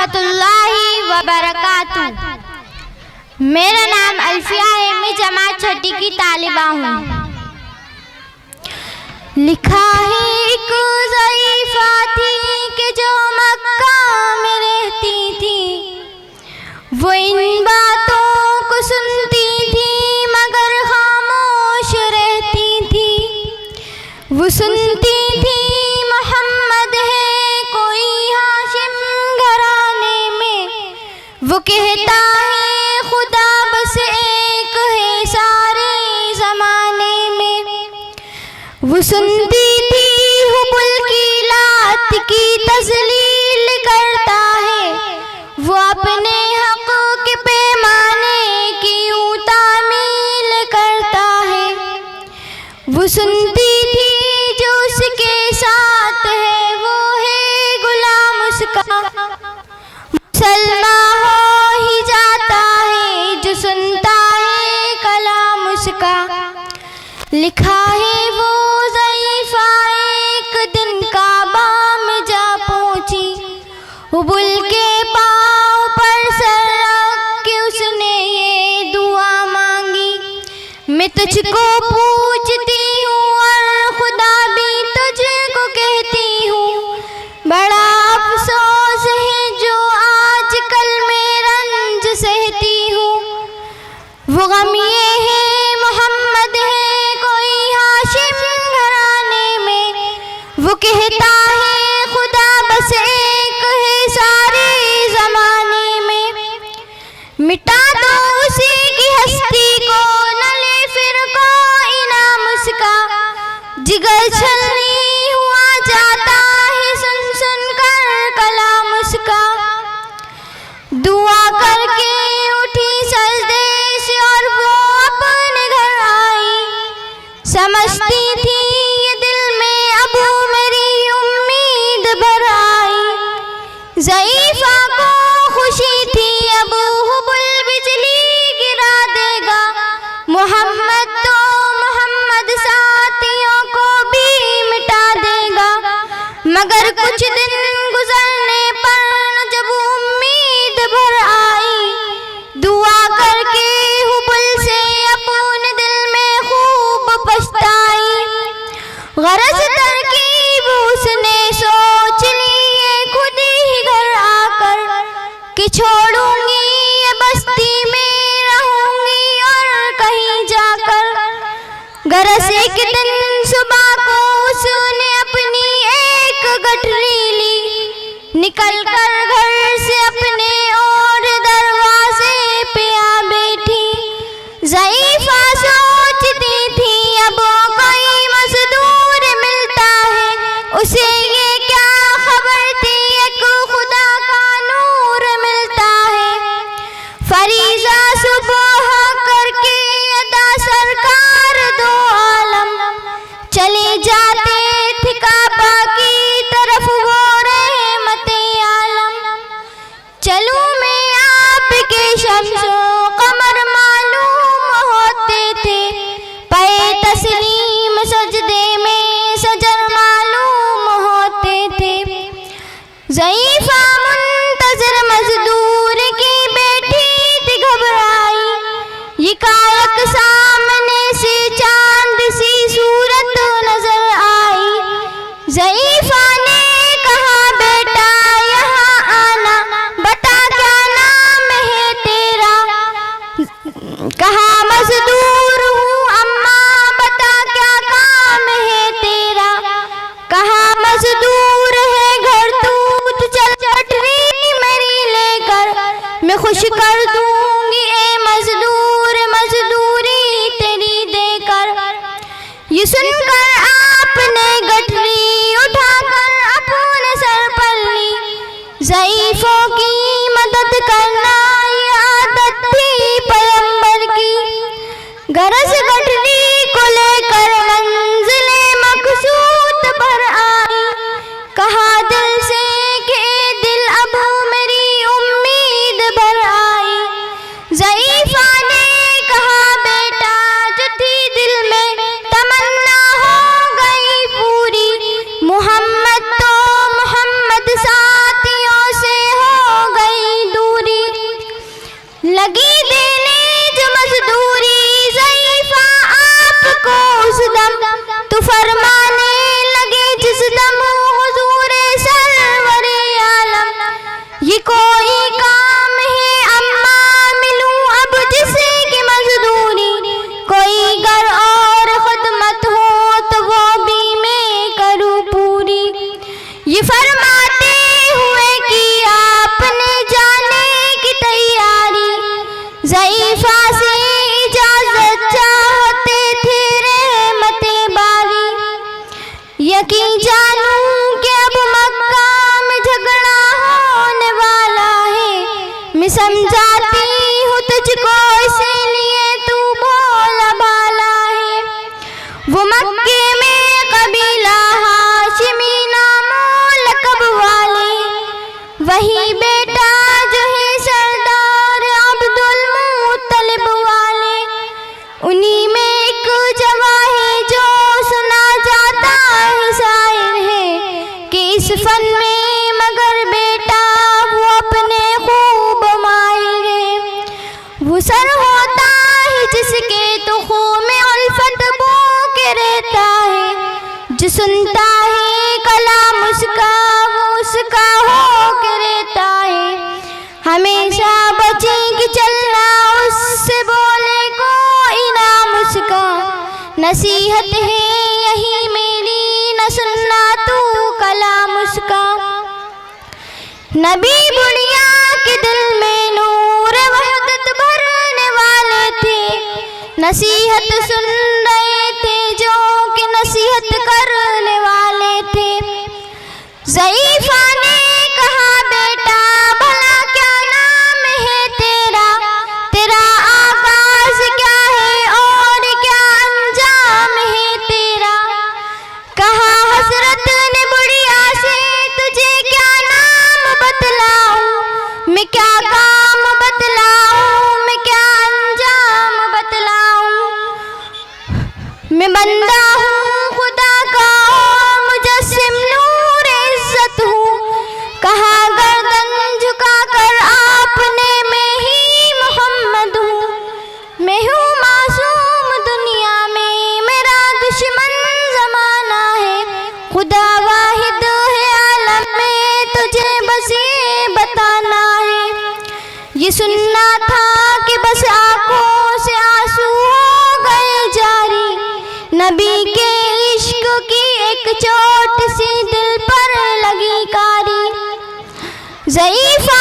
रहमतुल्लाहि व बरकातुहू। मेरा नाम अल्फिया है, मैं जमात छठी की तालिबा हूँ। लिखा है एक ज़ईफ़ा थी कि जो मक्का में रहती थी, वो इन बातों को सुनती थी मगर खामोश रहती थी। वो सुनती थी मोहम्मद है कोई हाशिम घराने में, वो कहता है खुदा बस एक है सारे ज़माने में। वो सुनती थी हुबुल की लात की तज़लील करता है, वो अपने हक़ के पैमाने की यूं तामील करता है। वो सुनती थी जो उसके साथ है वो है गुलाम उसका, मुसलमान हो ही जाता है जो सुनता है कलाम उसका। लिखा है वो ज़ईफ़ा एक दिन काबा में जा पहुंची, हुबुल के पाँव पर सर रख के उसने ये दुआ मांगी, मैं तुझको पूछती हूँ और खुदा भी तुझको कहती हूँ, बड़ा अफसोस है जो आजकल मैं रंज सहती हूँ। वो गम ये है मोहम्मद है कोई हाशिम घराने में, वो कहता है खुदा बस एक है सारे ज़माने में। मिटा दो उसी की हस्ती को, न ले फिर कोई नाम उसका, जिगर छलनी हुआ जाता है सुन सुन कर कलाम उसका। दुआ करके उठी सजदे से और वो अपने घर आई, समझती थी ये दिल में अबू मेरी उम्मीद भर आई। ज़ईफ़ा को खुशी थी अबू हुबुल बिजली गिरा देगा, मोहम्मद तो मोहम्मद साथियों को भी मिटा देगा। मगर कुछ दिन गुजरने पर जब उम्मीद भर आई, दुआ करके हुबुल से अपने दिल में खूब पछताई। गरज तरकीब उसने सोच ली ये खुद ही घर आकर, कि छोड़ूंगी ये बस्ती में रहूंगी और कहीं जाकर। गरज एक दिन सुबह को उसने अपनी एक गठरी ली, निकल कर घर से अपने और दरवाजे पे आ बैठी। ज़ईफ़ा सोचती थी अब कोई मज़दूर मिलता है, उसे ये क्या खबर थी एक खुदा का नूर मिलता है। फरीज़ा सुबह करके अदा सरकार दो आलम, चले जाते थे काबा की तरफ वो रहमते आलम। चलूं मैं आपके शम्सो कमर मालूम होते थे, पे तस्लीम सजदे में सजर मालूम होते थे। ज़ईफ़ा मुंतज़िर मज़दूर की बैठी थी घबराई, ये कायक सामने से चांद सी सूरत नजर आई। ज़ईफ़ा ने कहा बेटा यहाँ आना, बता क्या नाम है तेरा। कहा मज़दूर हूँ अम्मा, बता क्या काम है तेरा। कहा मज़दूर है घर तू चल गठरी मेरी लेकर, मैं खुश कर दूंगी ए मज़दूर मज़दूरी तेरी देकर। ये सुनकर आपने गठरी उठाकर अपने सर पर ली, ज़ईफ़ों की मदद करना ये आदत थी पैगंबर की। गरज गठरी को लेकर मंज़िले मक़सूद पर आई, कहा दिल से कि दिल अब मेरी उम्मीद भर आई। ज़ईफ़ा ने कहा बेटा जो थी दिल में तमन्ना हो गई पूरी, मोहम्मद तो मोहम्मद साथियों से हो समझाती हूँ तुझको इसीलिए तू भोला भाला है। वो मक्के में कबीला हाशिमी नामो लक़ब वाले, वही बेटा जो है सरदार अब्दुल मुत्तलिब वाले। उन्हीं में एक जवां है जो सुना जाता है शायर है कि इस फन में मगर बेटा वो अपने खूब माहिर है। वो सर होता है जिसके तो खून में उल्फत बो के रहता है। जो सुनता है कलाम उसका वो उसका हो के रहता है। हमेशा बचे कि चलना उससे बोले कोई नाम उसका। नसीहत है यही मेरी न सुनना तू कलाम उसका। नबी बुढ़िया के दिल में नूर वहदत भरने वाले थे। नसीहत सुन रहे थे जो कि नसीहत करने वाले थे। ज़ईफ़ा ने कहा बेटा भला क्या नाम है तेरा, तेरा आगाज़ क्या है और क्या अंजाम है तेरा। कहा हज़रत ने बुढ़िया से तुझे क्या नाम बतलाऊं, मैं क्या काम बतलाऊं, मैं क्या अंजाम बतलाऊं। मैं बंदा हूँ खुदा का और मुजस्सिम नूर इज़्ज़त हूँ। कहा गर्दन झुका कर आपने मैं ही मोहम्मद हूँ। मैं हूँ मासूम दुनिया में मेरा दुश्मन ज़माना है। खुदा वाहिद है आलम में तुझे बस ये बताना है। ये सुनना था कि बस आँखों से आंसू हो गए जारी। नबी के इश्क की एक चोट सी दिल पर लगी कारी। ज़ईफ़ा